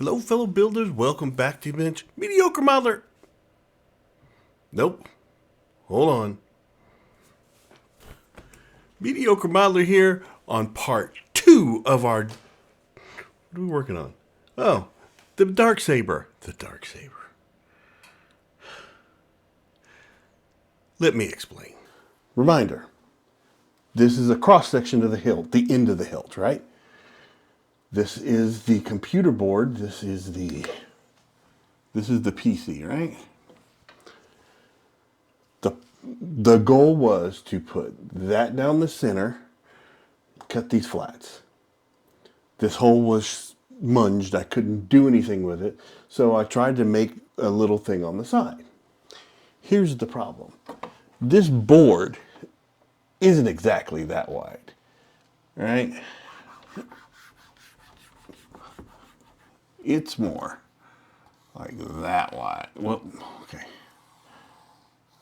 Hello, fellow builders. Welcome back to Bench Mediocre Modeler. Nope. Hold on. Mediocre Modeler here on part 2 of our... What are we working on? Oh, the Darksaber. The Darksaber. Let me explain. Reminder. This is a cross-section of the hilt, the end of the hilt, right? This is the computer board. This is the PC, right? The goal was to put that down the center, cut these flats. This hole was munged. I couldn't do anything with it, so I tried to make a little thing on the side. Here's the problem. This board isn't exactly that wide, right? It's more like that wide. Well, okay.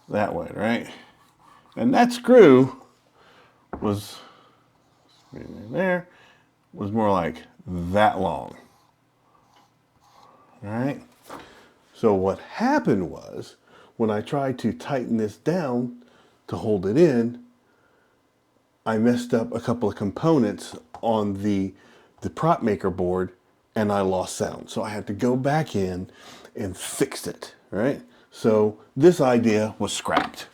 That wide, right? And that screw was there, was more like that long. All right? So what happened was, when I tried to tighten this down to hold it in, I messed up a couple of components on the prop maker board, and I lost sound. So I had to go back in and fix it, right? So this idea was scrapped.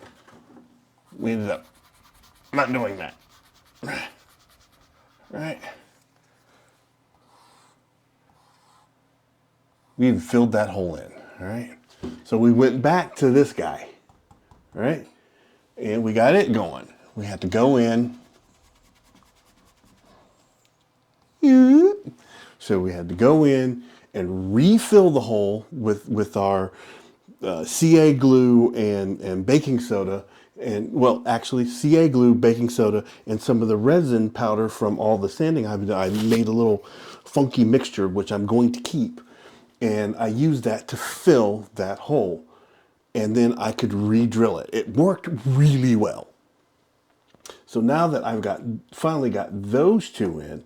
We ended up not doing that, right? We even filled that hole in, all right? So we went back to this guy, right? And we got it going. We had to go in. So we had to go in and refill the hole with our CA glue and baking soda, and well, actually CA glue, baking soda, and some of the resin powder from all the sanding I've done. I made a little funky mixture which I'm going to keep, and I used that to fill that hole, and then I could re-drill it. It worked really well. So now that I've finally got those two in,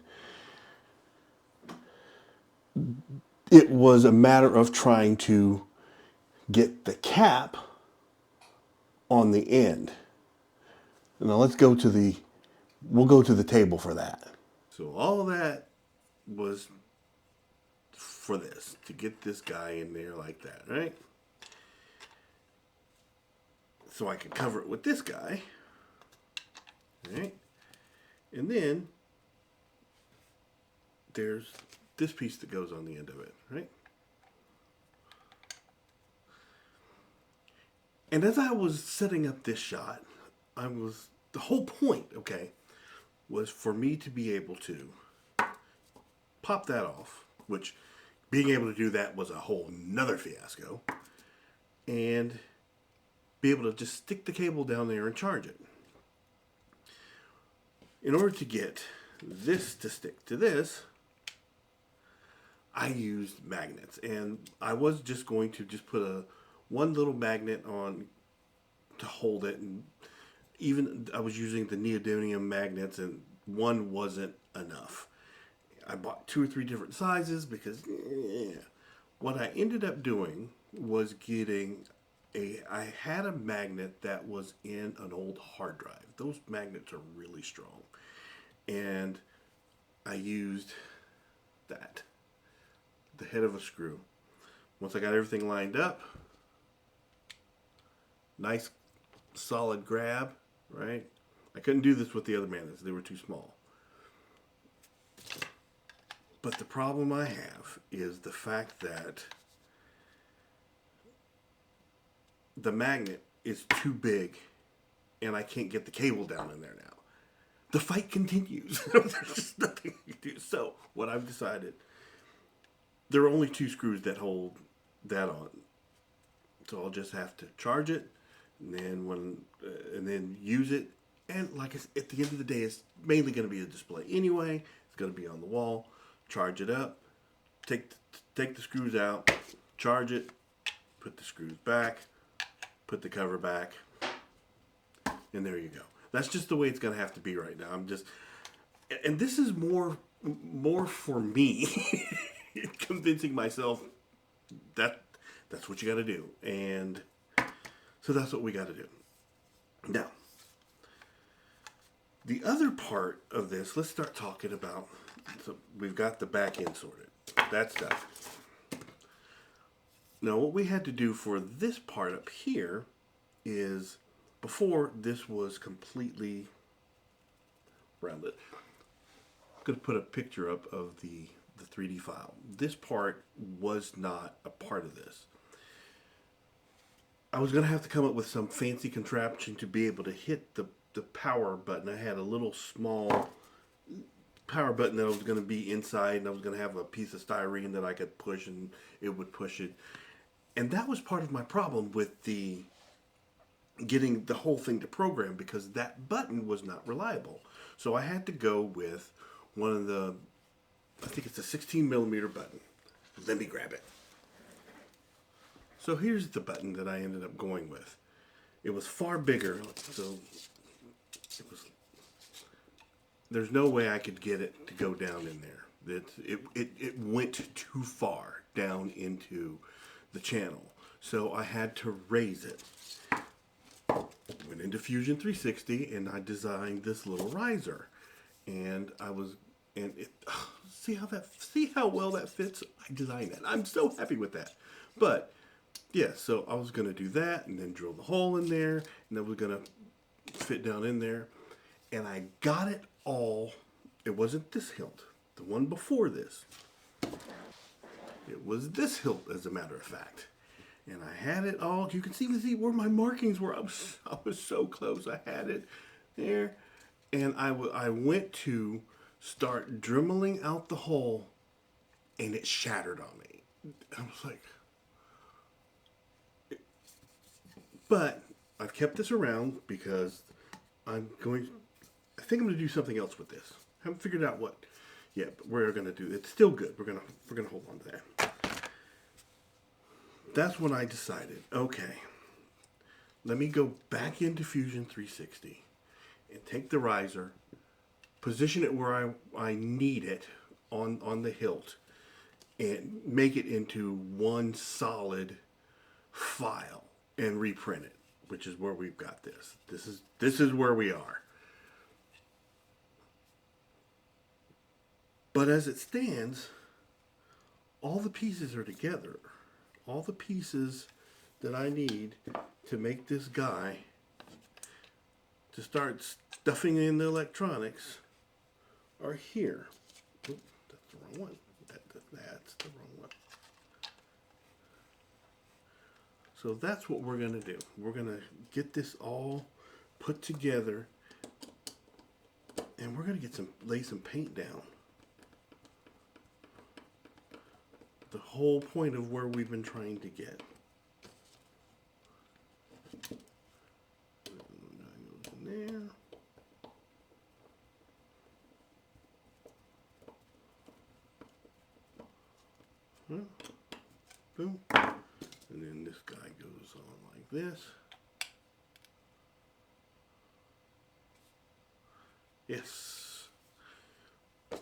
it was a matter of trying to get the cap on the end. Now we'll go to the table for that. So all that was for this, to get this guy in there like that, right? So I can cover it with this guy, right? And then there's this piece that goes on the end of it, right? And as I was setting up this shot, the whole point, okay, was for me to be able to pop that off, which being able to do that was a whole nother fiasco, and be able to just stick the cable down there and charge it. In order to get this to stick to this, I used magnets, and I was just going to just put one little magnet on to hold it, and even I was using the neodymium magnets, and one wasn't enough. I bought 2 or 3 different sizes because what I ended up doing was I had a magnet that was in an old hard drive. Those magnets are really strong, and I used the head of a screw. Once I got everything lined up, nice solid grab, right? I couldn't do this with the other magnets. They were too small. But the problem I have is the fact that the magnet is too big and I can't get the cable down in there now. The fight continues. There's just nothing you can do. So what I've decided, there are only 2 screws that hold that on. So I'll just have to charge it, and then use it. And like at the end of the day, it's mainly going to be a display anyway. It's going to be on the wall. Charge it up. Take the screws out. Charge it. Put the screws back. Put the cover back. And there you go. That's just the way it's going to have to be right now. And this is more for me convincing myself that that's what you got to do. And so that's what we got to do. Now, the other part of this, let's start talking about, so we've got the back end sorted. That's done. Now, what we had to do for this part up here is, before this was completely rounded. I'm going to put a picture up of the 3D file. This part was not a part of this. I was going to have to come up with some fancy contraption to be able to hit the power button. I had a little small power button that was going to be inside, and I was going to have a piece of styrene that I could push and it would push it. And that was part of my problem with getting the whole thing to program, because that button was not reliable. So I had to go with one of the, I think it's a 16 millimeter button. Let me grab it. So here's the button that I ended up going with. It was far bigger, so there's no way I could get it to go down in there. It went too far down into the channel. So I had to raise it. Went into Fusion 360 and I designed this little riser. And see how well that fits? I designed that. I'm so happy with that. But yeah, so I was gonna do that and then drill the hole in there, and that was gonna fit down in there. And I got it all. It wasn't this hilt. The one before this. It was this hilt, as a matter of fact. And I had it all. You can see where my markings were. I was so close. I had it there. And I went to start dremeling out the hole, and it shattered on me. I was like, but I've kept this around because I think I'm going to do something else with this. I haven't figured out what yet, but we're going to do. It's still good. We're going to hold on to that. That's when I decided, okay, let me go back into Fusion 360 and take the riser, position it where I need it on the hilt, and make it into one solid file and reprint it, which is where we've got this. This is where we are. But as it stands, all the pieces are together. All the pieces that I need to make this guy, to start stuffing in the electronics, are here. Oop, that's the wrong one. That's the wrong one. So that's what we're going to do. We're going to get this all put together, and we're going to lay some paint down. The whole point of where we've been trying to get. Goes in there. Boom. And then this guy goes on like this. Yes. And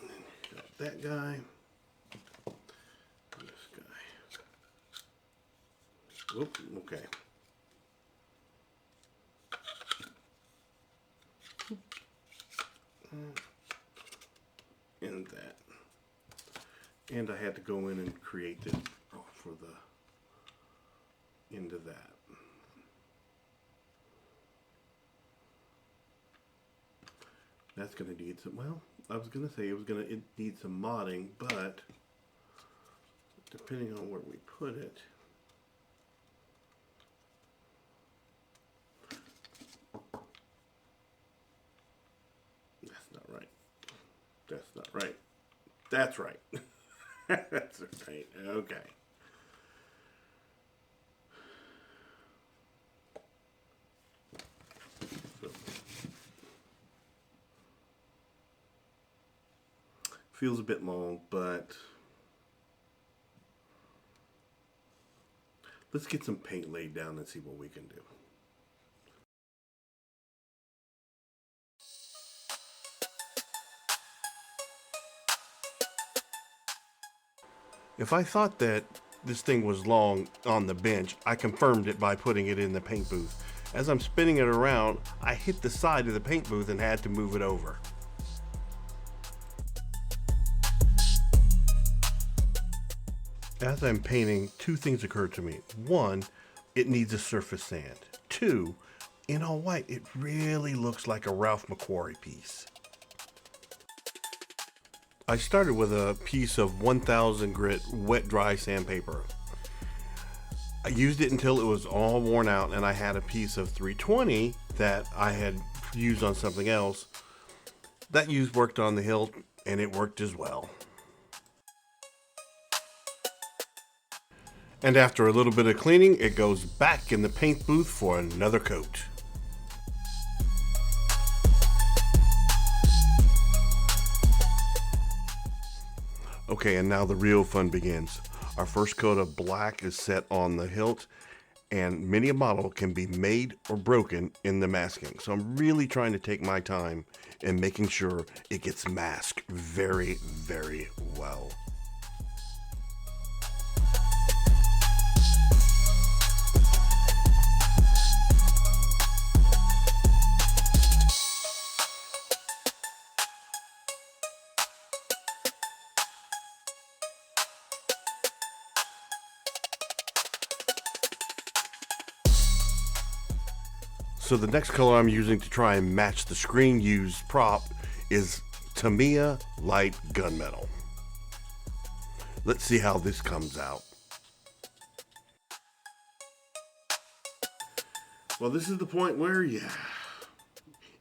then you got that guy. Oop, okay. And that. And I had to go in and create this for the end of that. That's going to need some, well, I was going to say it needs some modding, but depending on where we put it, that's not right. That's right. That's right. Okay. So, feels a bit long, but let's get some paint laid down and see what we can do. If I thought that this thing was long on the bench, I confirmed it by putting it in the paint booth. As I'm spinning it around, I hit the side of the paint booth and had to move it over. As I'm painting, two things occurred to me. One, it needs a surface sand. Two, in all white, it really looks like a Ralph McQuarrie piece. I started with a piece of 1000 grit wet dry sandpaper. I used it until it was all worn out, and I had a piece of 320 that I had used on something else. That worked on the hilt, and it worked as well. And after a little bit of cleaning, it goes back in the paint booth for another coat. Okay, and now the real fun begins. Our first coat of black is set on the hilt, and many a model can be made or broken in the masking. So I'm really trying to take my time in making sure it gets masked very, very well. So the next color I'm using to try and match the screen used prop is Tamiya Light Gunmetal. Let's see how this comes out. Well, this is the point where you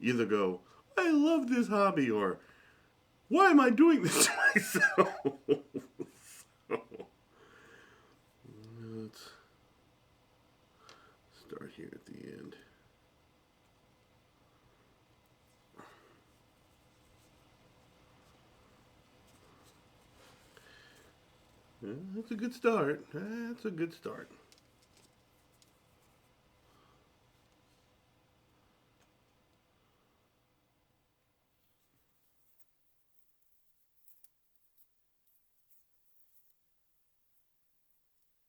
either go, I love this hobby, or why am I doing this to myself? So, let's start here at the end. That's a good start. That's a good start.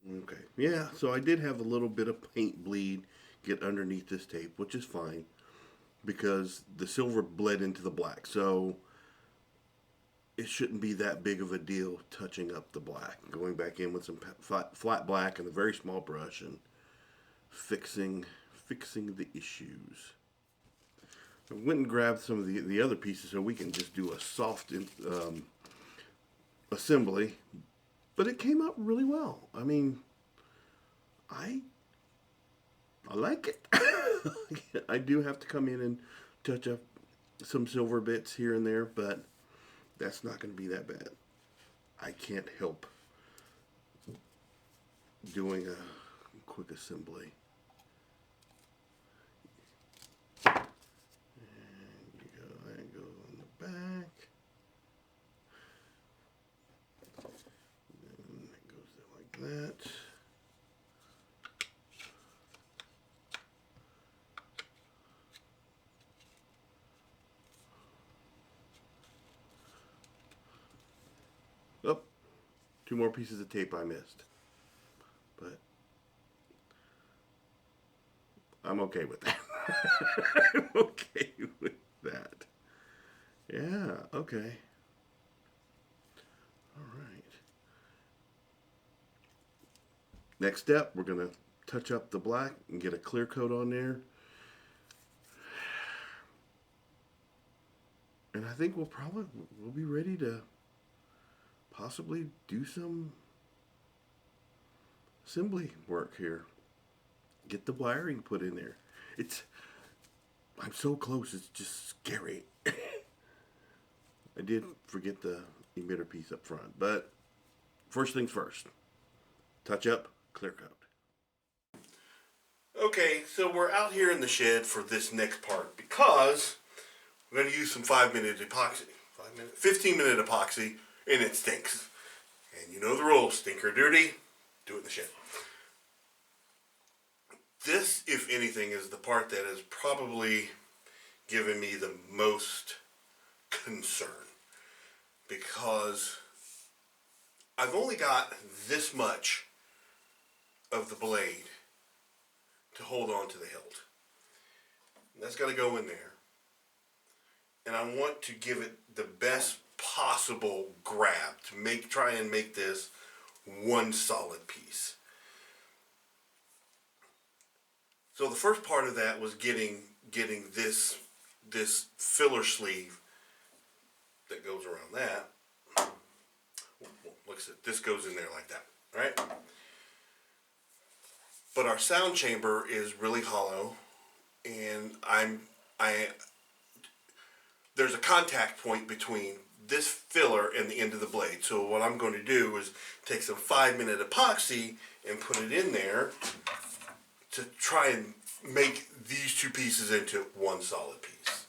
Okay, yeah, so I did have a little bit of paint bleed get underneath this tape, which is fine because the silver bled into the black. So it shouldn't be that big of a deal touching up the black. Going back in with some flat black and a very small brush and fixing the issues. I went and grabbed some of the other pieces so we can just do a soft assembly, but it came out really well. I mean, I like it. I do have to come in and touch up some silver bits here and there, but that's not going to be that bad. I can't help doing a quick assembly. That goes on the back. And it goes like that. Oh, two more pieces of tape I missed. But I'm okay with that. I'm okay with that. Yeah, okay. All right. Next step, we're going to touch up the black and get a clear coat on there. And I think we'll be ready to possibly do some assembly work here. Get the wiring put in there. I'm so close, it's just scary. I did forget the emitter piece up front, but first things first. Touch up, clear coat. Okay, so we're out here in the shed for this next part because we're going to use some 5-minute epoxy. 15-minute epoxy, and it stinks. And you know the rules, stink or dirty, do it in the shed. This, if anything, is the part that has probably given me the most concern, because I've only got this much of the blade to hold on to the hilt. And that's got to go in there. And I want to give it the best possible grab to try and make this one solid piece. So the first part of that was getting this filler sleeve that goes around that. Look at it. This goes in there like that, right? But our sound chamber is really hollow, and there's a contact point between this filler and the end of the blade. So what I'm going to do is take some 5-minute epoxy and put it in there to try and make these two pieces into one solid piece.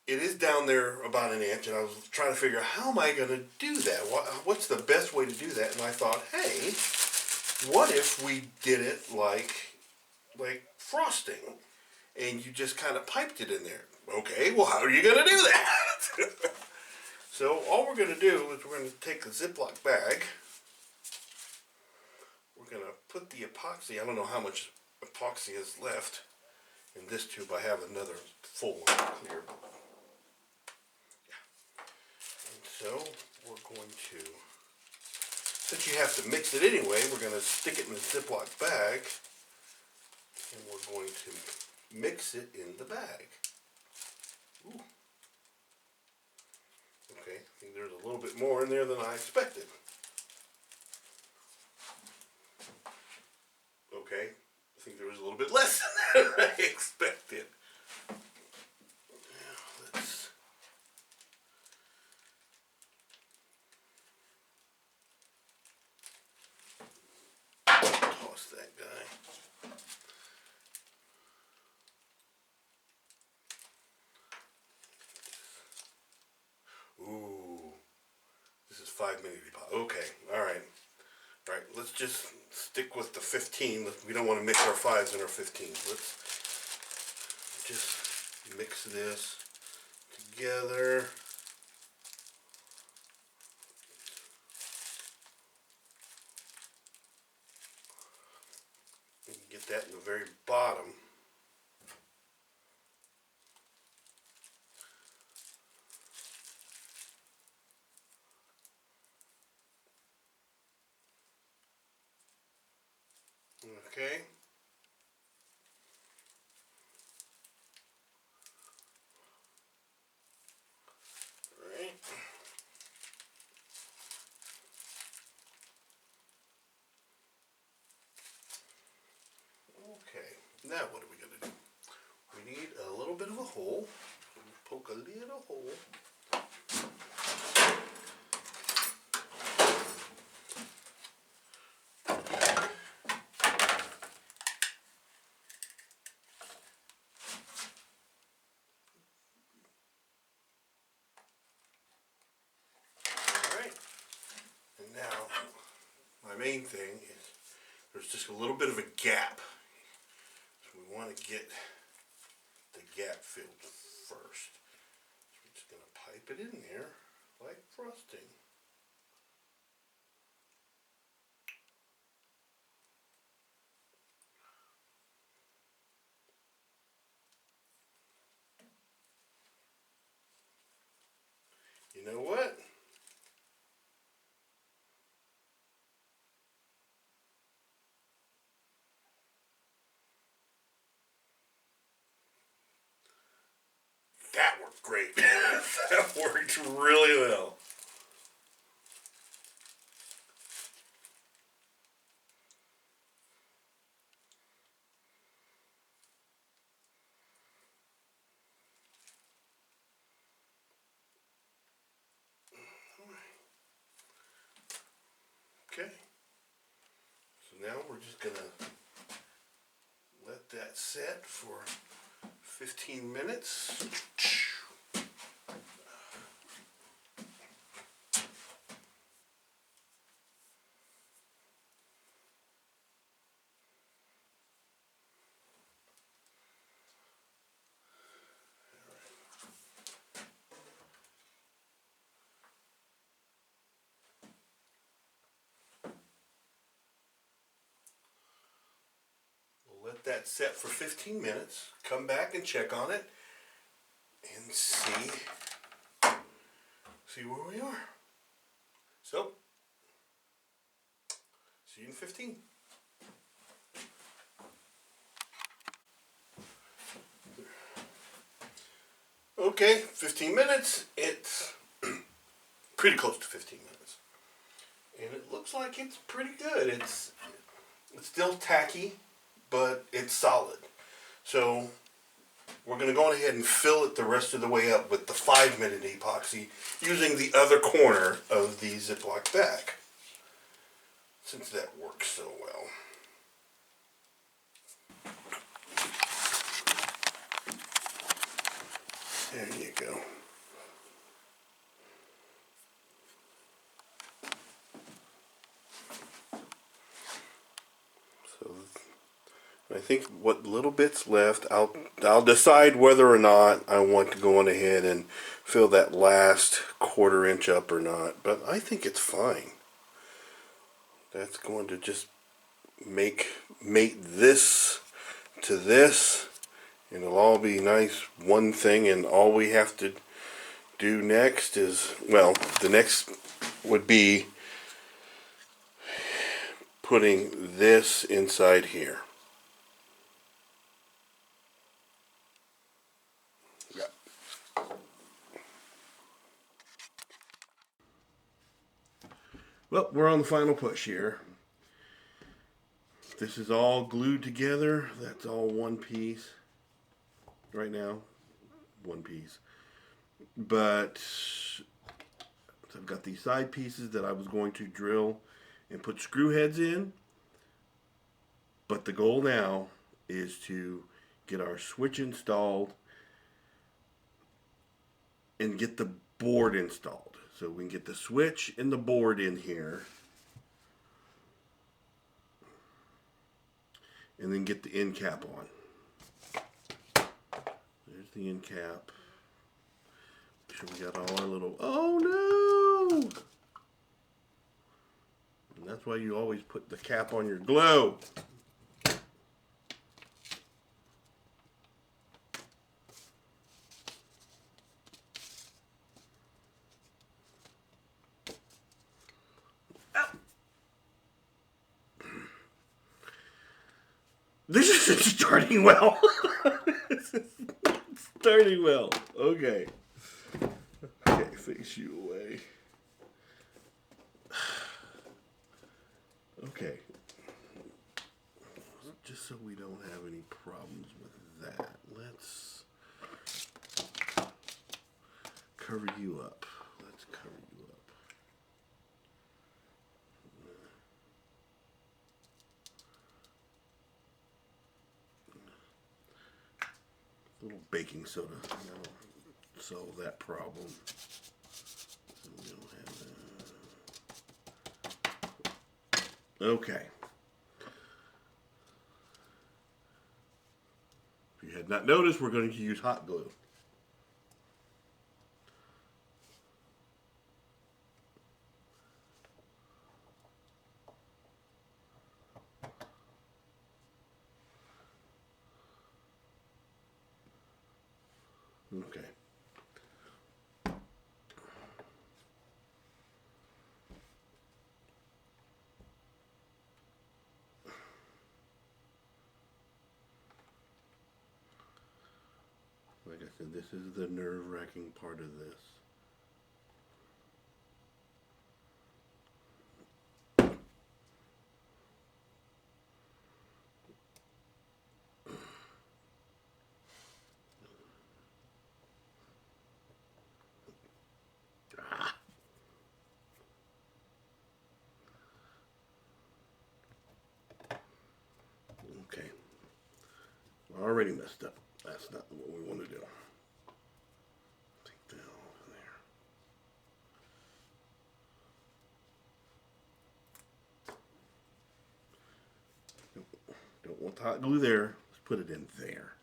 It is down there about an inch, and I was trying to figure out how am I going to do that? What's the best way to do that? And I thought, hey, what if we did it like frosting, and you just kind of piped it in there? Okay, well, how are you going to do that? So all we're going to do is we're going to take a Ziploc bag. We're going to put the epoxy. I don't know how much epoxy is left in this tube. I have another full one clear. And so we're going to, since you have to mix it anyway, we're going to stick it in the Ziploc bag, and we're going to mix it in the bag. Ooh. Okay, I think there's a little bit more in there than I expected. Okay, I think there was a little bit less than I expected. Now let's toss that guy. Ooh, this is 5-minute epoxy. Okay, all right. All right, let's just stick with the 15. We don't want to mix our 5s and our 15s. Let's just mix this together. You can get that in the very bottom. Okay. All right. Okay. Now what are we going to do? We need a little bit of a hole. Poke a little hole. Now, my main thing is there's just a little bit of a gap. So we want to get the gap filled first. So we're just going to pipe it in there like frosting. You know what? That worked great. That worked really well. Okay. So now we're just going to let that set for 15 minutes. let that set for 15 minutes, come back and check on it, and see where we are. So, see you in 15. Okay, 15 minutes. It's pretty close to 15 minutes. And it looks like it's pretty good. It's still tacky, but it's solid. So we're going to go on ahead and fill it the rest of the way up with the 5-minute epoxy using the other corner of the Ziploc bag, since that works so well. There you go. So I think what little bits left, I'll decide whether or not I want to go on ahead and fill that last 1/4 inch up or not. But I think it's fine. That's going to just mate this to this, and it'll all be nice one thing. And all we have to do next is, well, the next would be putting this inside here. Well, we're on the final push here. This is all glued together. That's all one piece right now. One piece. But I've got these side pieces that I was going to drill and put screw heads in. But the goal now is to get our switch installed and get the board installed. So we can get the switch and the board in here. And then get the end cap on. There's the end cap. Make sure we got all our little, oh no! And that's why you always put the cap on your glue. This isn't starting well. This is not starting well. Okay. Okay, face you away. Okay. Just so we don't have any problems with that, let's cover you up. Let's cover you up. A little baking soda. That'll solve that problem. So we don't have that. Okay. If you had not noticed, we're going to use hot glue. Okay. Like I said, this is the nerve-wracking part of this. Okay. Already messed up. That's not what we want to do. Take that off there. Don't want the hot glue there. Let's put it in there.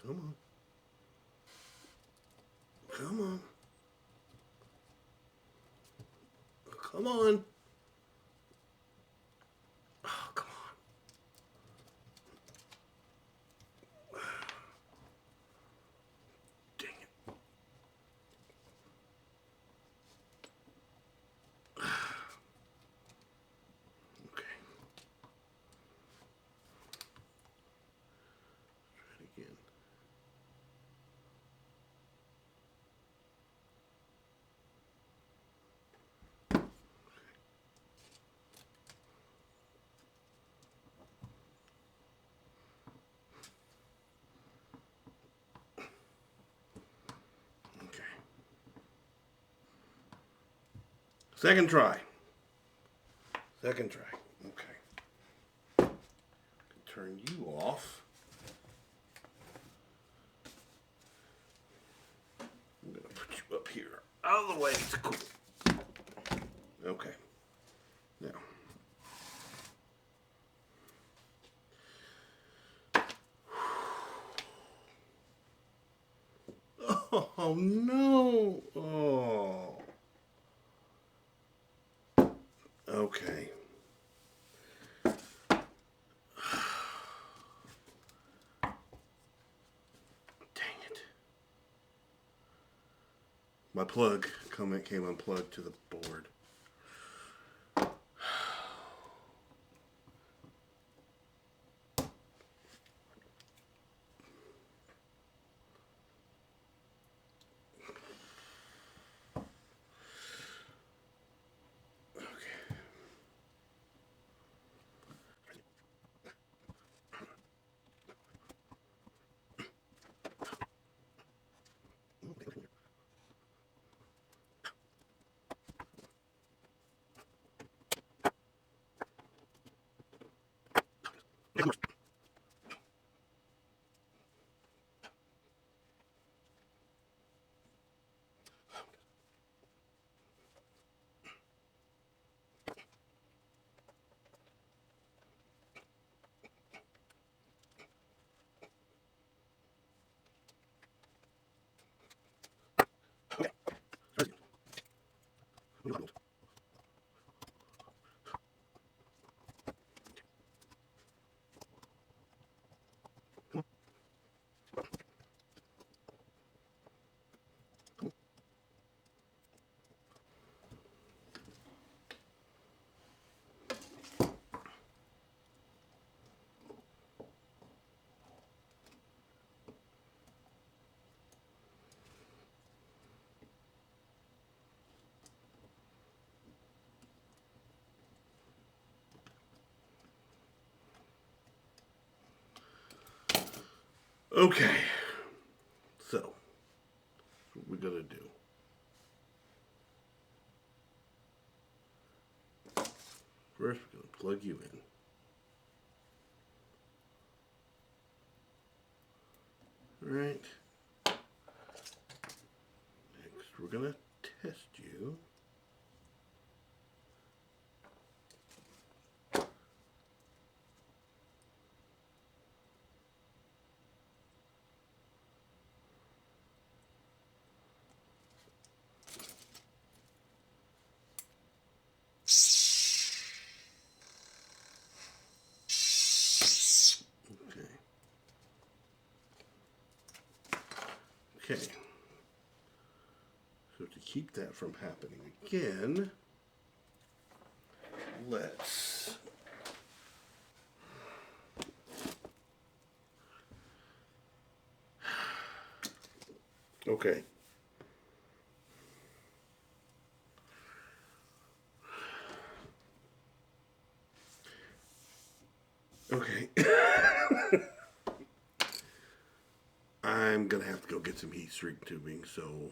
Come on. Come on. Come on. Oh, come on. Dang it. Okay. Try it again. Okay. Second try. Second try. Okay. Turn you off. I'm going to put you up here. Out of the way. It's cool. Okay. Now. Oh, no. Oh. Okay. Dang it. My plug came unplugged to the board. Okay. So, what we're going to do. First, we're going to plug you in. Right. Next, we're going to test you. Okay. Okay. So to keep that from happening again, let's okay. Okay. I'm gonna have to go get some heat shrink tubing, so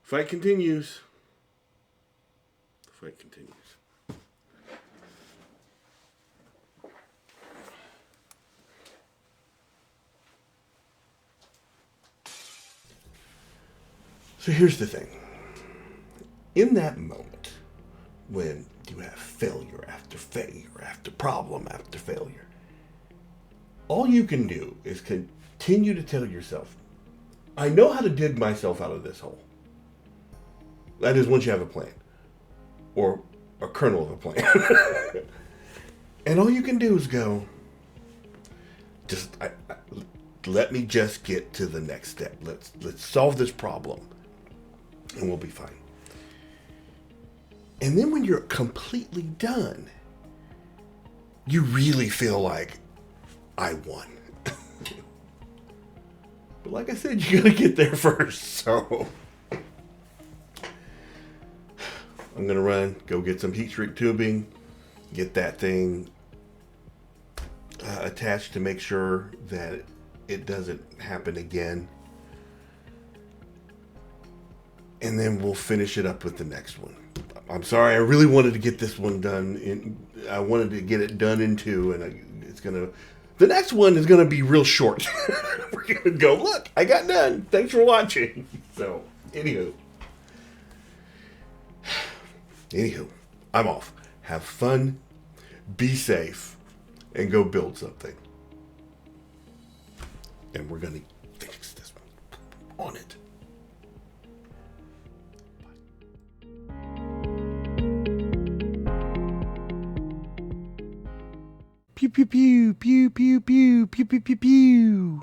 fight continues. The fight continues. So here's the thing. In that moment, when you have failure after failure after problem after failure. All you can do is continue to tell yourself, I know how to dig myself out of this hole. That is, once you have a plan, or a kernel of a plan. And all you can do is go, let me just get to the next step. Let's solve this problem, and we'll be fine. And then when you're completely done, you really feel like, I won. But like I said, you gotta get there first. So I'm gonna run, go get some heat shrink tubing, get that thing attached to make sure that it doesn't happen again. And then we'll finish it up with the next one. I'm sorry, I really wanted to get this one done. I wanted to get it done in two, and the next one is gonna be real short. We're gonna go, look, I got done. Thanks for watching. So, anywho, I'm off. Have fun, be safe, and go build something. And we're gonna fix this one on it. Pew pew pew pew pew pew pew pew pew pew.